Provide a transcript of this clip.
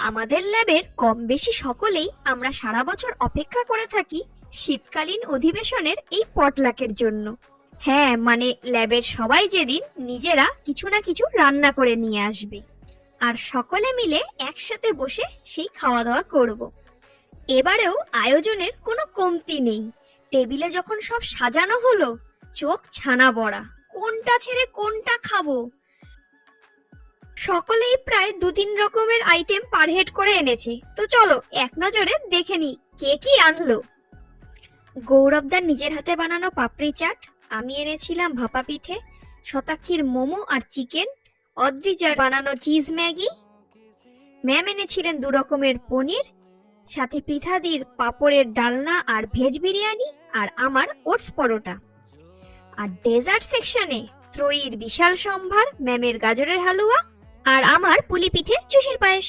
আমাদের ল্যাবের কম বেশি সকলেই আমরা সারা বছর অপেক্ষা করে থাকি শীতকালীন অধিবেশনের এই পটলাকের জন্য। হ্যাঁ, মানে ল্যাবের সবাই যেদিন নিজেরা কিছু না কিছু রান্না করে নিয়ে আসবে আর সকলে মিলে একসাথে বসে সেই খাওয়া দাওয়া করব। এবারেও আয়োজনের কোনো কমতি নেই। টেবিলে যখন সব সাজানো হলো, চোখ ছানা বড়া, কোনটা ছেড়ে কোনটা খাবো। সকলেই প্রায় 2-3 রকমের আইটেম পার হেড করে এনেছে, তো চলো এক নজরে দেখে নি কে কি আনলো। গৌরবদার নিজের হাতে বানানো পাপড়ি চাট, আমি এনেছিলাম ভাপা পিঠে, শতাক্ষীর মোমো আর চিকেন, অদ্রিজার বানানো চিজ ম্যাগি, ম্যাম এনেছিলেন 2 রকমের পনির, সাথে পৃথাদির পাঁপড়ের ডালনা আর ভেজ বিরিয়ানি, আর আমার ওটস পরোটা। আর ডেজার্ট সেকশনে ত্রয়ীর বিশাল সম্ভার, ম্যামের গাজরের হালুয়া আর আমার পুলি পিঠে চুষির পায়েস।